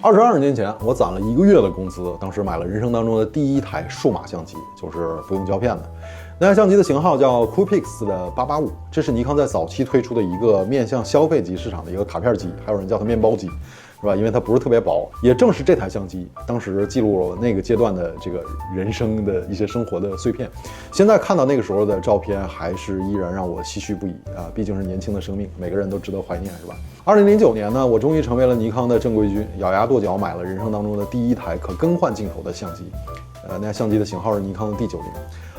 22年前，我攒了1个月的工资，当时买了人生当中的第一台数码相机，就是不用胶片的。那台相机的型号叫 Coolpix 的885，这是尼康在早期推出的一个面向消费级市场的一个卡片机，还有人叫它面包机，是吧？因为它不是特别薄。也正是这台相机，当时记录了我那个阶段的这个人生的一些生活的碎片。现在看到那个时候的照片，还是依然让我唏嘘不已啊！毕竟是年轻的生命，每个人都值得怀念，是吧？2009年呢，我终于成为了尼康的正规军，咬牙跺脚买了人生当中的第一台可更换镜头的相机。那台相机的型号是尼康的 D90。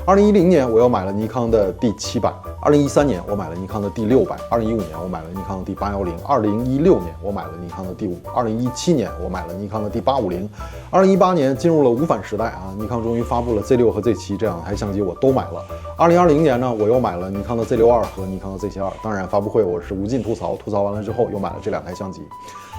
2010年，我又买了尼康的 D700。2013年，我买了尼康的 D600。2015年，我买了尼康的 D810。2016年，我买了尼康的 D5。2017年，我买了尼康的 D850。2018年进入了无反时代啊，尼康终于发布了 Z6 和 Z7这两台相机，我都买了。2020年呢，我又买了尼康的 Z62和尼康的 Z72。当然，发布会我是无尽吐槽，吐槽完了之后又买了这两台相机。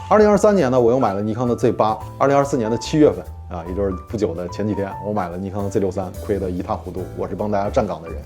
2023年呢，我又买了尼康的 Z8。2024年的7月份啊，也就是不久的前几天，我买了尼康的 Z63，亏得一塌糊涂。我是帮大家站岗的人。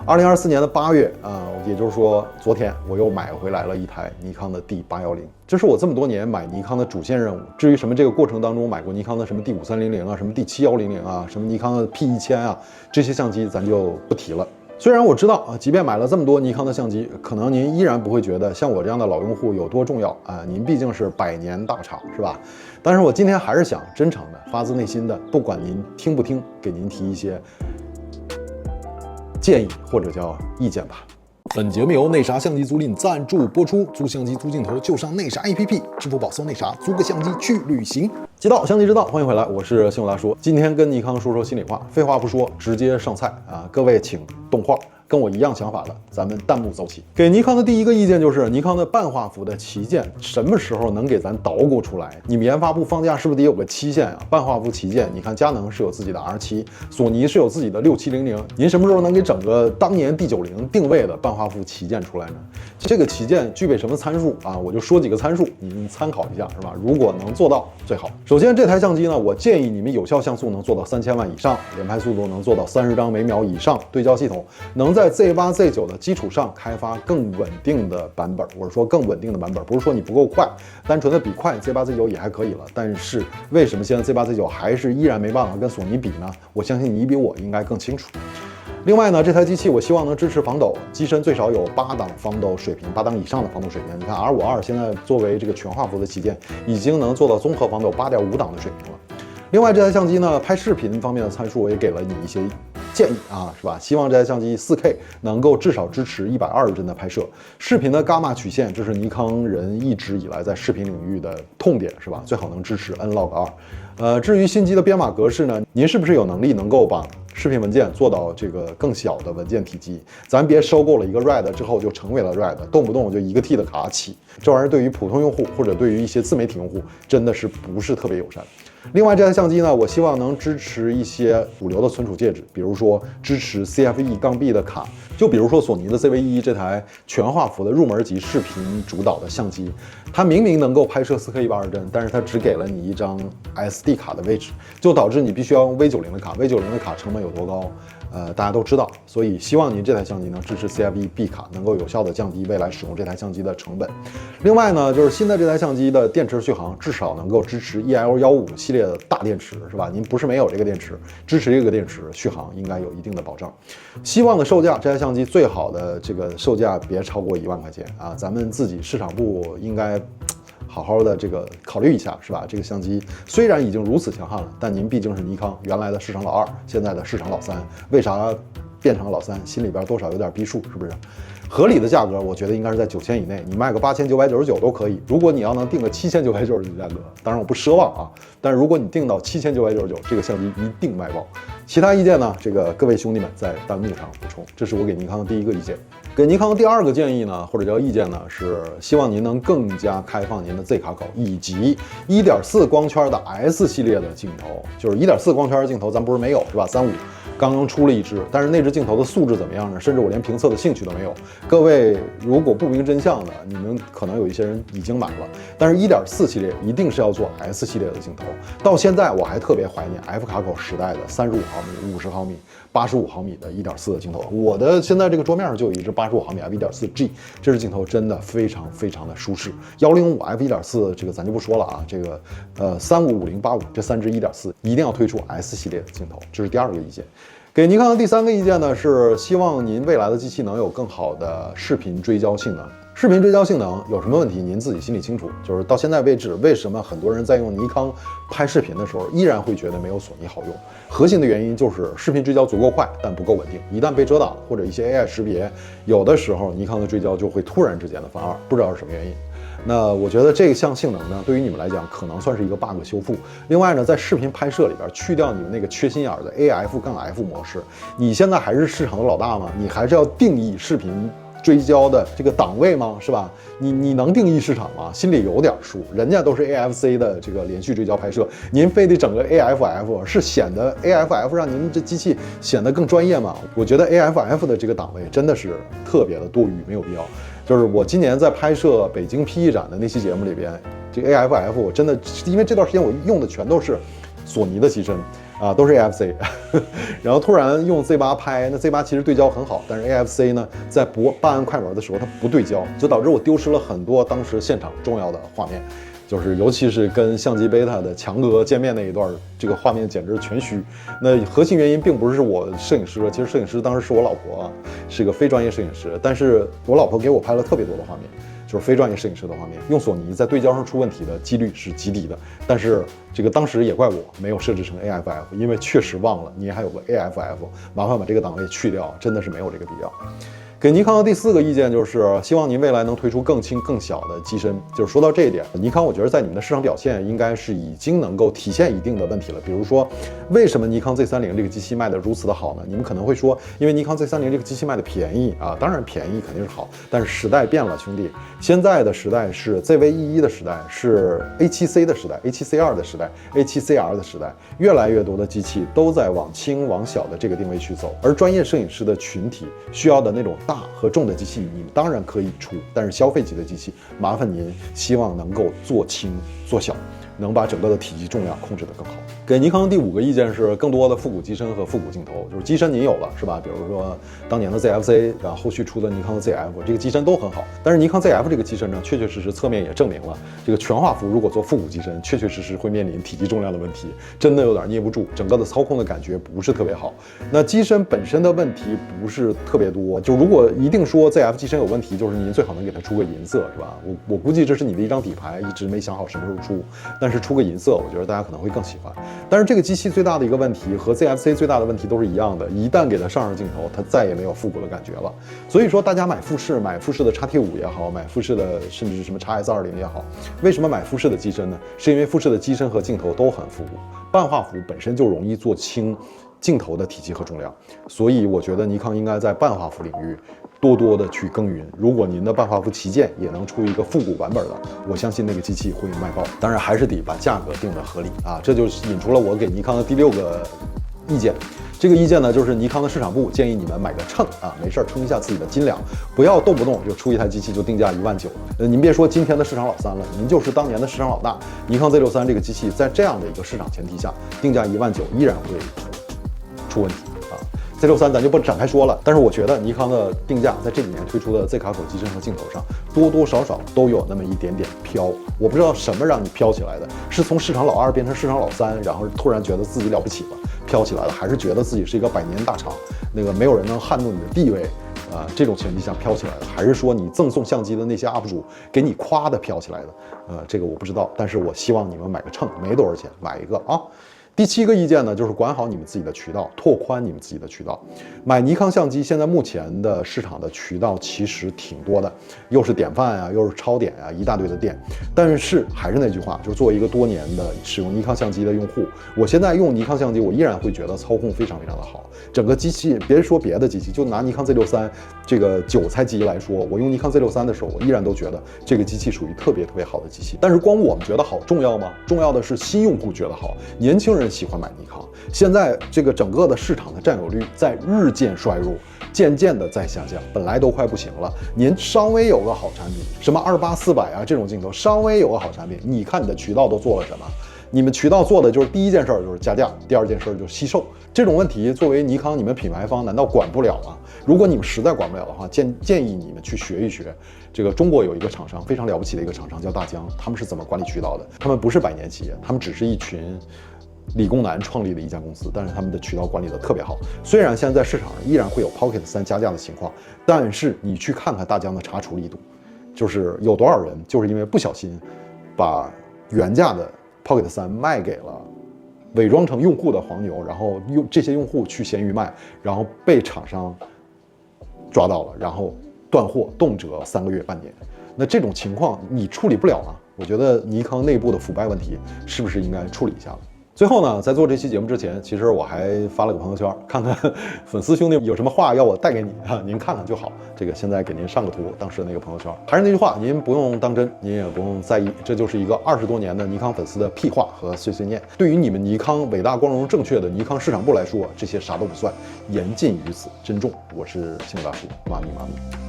2024年的8月啊，也就是说昨天我又买回来了一台尼康的 D810，这是我这么多年买尼康的主线任务。至于什么这个过程当中买过尼康的什么 D5300啊，什么 D7100啊，什么尼康的 P1000啊，这些相机咱就不提了。虽然我知道啊，即便买了这么多尼康的相机，可能您依然不会觉得像我这样的老用户有多重要啊。您毕竟是100年大厂，是吧？但是我今天还是想真诚的、发自内心的，不管您听不听，给您提一些建议或者叫意见吧。本节目由内啥相机租赁赞助播出，租相机租镜头就上内啥 APP， 支付宝搜内啥，租个相机去旅行。街道相机之道，欢迎回来，我是信友大叔。今天跟尼康说说心里话，废话不说，直接上菜啊！各位请动画。跟我一样想法的，咱们弹幕走起。给尼康的第一个意见就是，尼康的半画幅的旗舰什么时候能给咱捣鼓出来？你们研发部放假是不是得有个期限啊？半画幅旗舰，你看佳能是有自己的 R7，索尼是有自己的6700，您什么时候能给整个当年 D90定位的半画幅旗舰出来呢？这个旗舰具备什么参数啊？我就说几个参数，您参考一下，是吧？如果能做到最好。首先，这台相机呢，我建议你们有效像素能做到3000万以上，连拍速度能做到30张每秒以上，对焦系统能在Z8、Z9的基础上开发更稳定的版本。我是说更稳定的版本，不是说你不够快，单纯的比快 Z8、Z9也还可以了。但是为什么现在 Z8、Z9还是依然没办法跟索尼比呢？我相信你比我应该更清楚。另外呢，这台机器我希望能支持防抖，机身最少有8档防抖水平，8档以上的防抖水平。你看 R52现在作为这个全画幅的旗舰，已经能做到综合防抖8.5档的水平了。另外，这台相机呢，拍视频方面的参数我也给了你一些建议啊，是吧？希望这台相机 4K 能够至少支持120帧的拍摄。视频的伽马曲线，这是尼康人一直以来在视频领域的痛点，是吧？最好能支持 N-Log2。至于新机的编码格式呢，您是不是有能力能够把视频文件做到这个更小的文件体积？咱别收购了一个 RAID 之后就成为了 RAID， 动不动就1个 T 的卡起，这玩意儿对于普通用户或者对于一些自媒体用户真的是不是特别友善。另外，这台相机呢，我希望能支持一些主流的存储介质，比如说支持 CFE 杠 B 的卡，就比如说索尼的 ZV-1这台全画幅的入门级视频主导的相机，它明明能够拍摄 4K 120帧，但是它只给了你一张 SD 卡的位置，就导致你必须要用 V90的卡。V90的卡成本有多高？大家都知道，所以希望您这台相机能支持 CFE B 卡，能够有效的降低未来使用这台相机的成本。另外呢，就是新的这台相机的电池续航至少能够支持 EL15系列的大电池，是吧？您不是没有这个电池，支持这个电池续航应该有一定的保障。希望的售价，这台相机最好的这个售价别超过1万块钱啊！咱们自己市场部应该好好的这个考虑一下，是吧？这个相机虽然已经如此强悍了，但您毕竟是尼康原来的市场老2，现在的市场老3，为啥变成了老3？心里边多少有点逼数，是不是？合理的价格，我觉得应该是在9000以内，你卖个8999都可以。如果你要能定个7999的价格，当然我不奢望啊，但是如果你定到7999，这个相机一定卖爆。其他意见呢，这个各位兄弟们在弹幕上补充。这是我给尼康的第一个意见。给尼康的第二个建议呢，或者叫意见呢，是希望您能更加开放您的 Z 卡口，以及1.4光圈的 S 系列的镜头，就是1.4光圈的镜头，咱不是没有，是吧？35。刚刚出了一支，但是那支镜头的素质怎么样呢？甚至我连评测的兴趣都没有。各位如果不明真相的，你们可能有一些人已经买了，但是 1.4 系列一定是要做 S 系列的镜头。到现在我还特别怀念 F 卡口时代的35毫米、50毫米、85毫米的1.4的镜头。我的现在这个桌面上就有一支85毫米 f1.4G， 这支镜头真的非常非常的舒适。105 f1.4 这个咱就不说了啊，这个35、50、85这3支1.4一定要推出 S 系列的镜头，这是第2个意见。给尼康的第3个意见呢，是希望您未来的机器能有更好的视频追焦性能。视频追焦性能有什么问题，您自己心里清楚。就是到现在为止，为什么很多人在用尼康拍视频的时候，依然会觉得没有索尼好用？核心的原因就是视频追焦足够快，但不够稳定。一旦被遮挡或者一些 AI 识别，有的时候尼康的追焦就会突然之间的犯二，不知道是什么原因。那我觉得这项性能呢，对于你们来讲可能算是一个 bug 修复。另外呢，在视频拍摄里边去掉你们那个缺心眼的 AF-F 模式，你现在还是市场的老大吗？你还是要定义视频追焦的这个档位吗？是吧？你能定义市场吗？心里有点数。人家都是 AFC 的这个连续追焦拍摄，您非得整个 AFF， 是显得 AFF 让您这机器显得更专业吗？我觉得 AFF 的这个档位真的是特别的多余，没有必要。就是我今年在拍摄北京 PE 展的那期节目里边，这个 AFF 我真的因为这段时间我用的全都是索尼的机身。都是 AFC， 然后突然用 Z8 拍，那 Z8 其实对焦很好，但是 AFC 呢，在办案快门的时候它不对焦，就导致我丢失了很多当时现场重要的画面，就是尤其是跟相机贝塔的强哥见面那一段，这个画面简直是全虚。那核心原因并不是我摄影师，其实摄影师当时是我老婆啊，是个非专业摄影师，但是我老婆给我拍了特别多的画面。就是非专业摄影师的画面，用索尼在对焦上出问题的几率是极低的。但是这个当时也怪我没有设置成 AFF， 因为确实忘了你还有个 AFF， 麻烦把这个档位去掉，真的是没有这个必要。给尼康的第4个意见就是希望您未来能推出更轻更小的机身。就是说到这一点，尼康我觉得在你们的市场表现应该是已经能够体现一定的问题了。比如说，为什么尼康 Z30 这个机器卖得如此的好呢？你们可能会说，因为尼康 Z30 这个机器卖的便宜啊，当然便宜肯定是好，但是时代变了，兄弟，现在的时代是 ZV-E1 的时代，是 A7C 的时代 ，A7C2 的时代 ，A7CR 的时代，越来越多的机器都在往轻往小的这个定位去走，而专业摄影师的群体需要的那种大和重的机器，你们当然可以出，但是消费级的机器，麻烦您希望能够做轻做小，能把整个的体积重量控制得更好。给尼康第5个意见是更多的复古机身和复古镜头，就是机身您有了是吧？比如说当年的 ZFC， 然后后续出的尼康的 ZF， 这个机身都很好。但是尼康 ZF 这个机身呢，确确实实侧面也证明了，这个全画幅如果做复古机身，确确实实会面临体积重量的问题，真的有点捏不住，整个的操控的感觉不是特别好。那机身本身的问题不是特别多，就如果一定说 ZF 机身有问题，就是您最好能给它出个银色是吧？我估计这是你的一张底牌，一直没想好什么时候出，但是出个银色，我觉得大家可能会更喜欢。但是这个机器最大的一个问题和 ZFC 最大的问题都是一样的，一旦给它上镜头，它再也没有复古的感觉了。所以说大家买富士的 XT5 也好，买富士的甚至是什么 XS20 也好，为什么买富士的机身呢？是因为富士的机身和镜头都很复古，半画幅本身就容易做轻镜头的体积和重量，所以我觉得尼康应该在半画幅领域多多的去耕耘。如果您的半画幅旗舰也能出一个复古版本的，我相信那个机器会卖爆。当然还是得把价格定得合理啊，这就引出了我给尼康的第6个意见。这个意见呢，就是尼康的市场部建议你们买个秤啊，没事称一下自己的斤两，不要动不动就出一台机器就定价19000。您别说今天的市场老三了，您就是当年的市场老大。尼康 Z63 这个机器在这样的一个市场前提下，定价19000依然会出问题啊。Z63 咱就不展开说了，但是我觉得尼康的定价在这几年推出的 Z 卡口机身和镜头上，多多少少都有那么一点点飘。我不知道什么让你飘起来的，是从市场老2变成市场老3，然后突然觉得自己了不起了，飘起来了，还是觉得自己是一个百年大厂，那个没有人能撼动你的地位这种前提下飘起来的，还是说你赠送相机的那些 UP 主给你夸的飘起来的？这个我不知道，但是我希望你们买个秤，没多少钱，买一个啊。第7个意见呢，就是管好你们自己的渠道，拓宽你们自己的渠道。买尼康相机，现在目前的市场的渠道其实挺多的，又是典范啊，又是超点啊，一大堆的店。但是还是那句话，就是作为一个多年的使用尼康相机的用户，我现在用尼康相机，我依然会觉得操控非常非常的好。整个机器，别说别的机器，就拿尼康 Z63这个韭菜机来说，我用尼康 Z63的时候，我依然都觉得这个机器属于特别特别好的机器。但是光我们觉得好重要吗？重要的是新用户觉得好，年轻人人喜欢买尼康。现在这个整个的市场的占有率在日渐衰弱，渐渐的在下降，本来都快不行了。您稍微有个好产品，什么28-400啊这种镜头，稍微有个好产品，你看你的渠道都做了什么？你们渠道做的就是第一件事就是加价，第二件事就是惜售。这种问题作为尼康你们品牌方难道管不了吗？如果你们实在管不了的话，建议你们去学一学。这个中国有一个厂商非常了不起的一个厂商叫大疆，他们是怎么管理渠道的？他们不是百年企业，他们只是一群理工男创立的一家公司，但是他们的渠道管理的特别好。虽然现在市场上依然会有 Pocket 3加价的情况，但是你去看看大疆的查处力度，就是有多少人就是因为不小心把原价的Pocket 3卖给了伪装成用户的黄牛，然后用这些用户去闲鱼卖，然后被厂商抓到了，然后断货，动辄3个月、半年。那这种情况你处理不了啊？我觉得尼康内部的腐败问题是不是应该处理一下了？最后呢，在做这期节目之前，其实我还发了个朋友圈，看看粉丝兄弟有什么话要我带给你啊，您看看就好。这个现在给您上个图，当时的那个朋友圈。还是那句话，您不用当真，您也不用在意，这就是一个20多年的尼康粉丝的屁话和碎碎念。对于你们尼康伟大、光荣、正确的尼康市场部来说，这些啥都不算，言尽于此，珍重。我是幸运大叔，妈咪妈咪。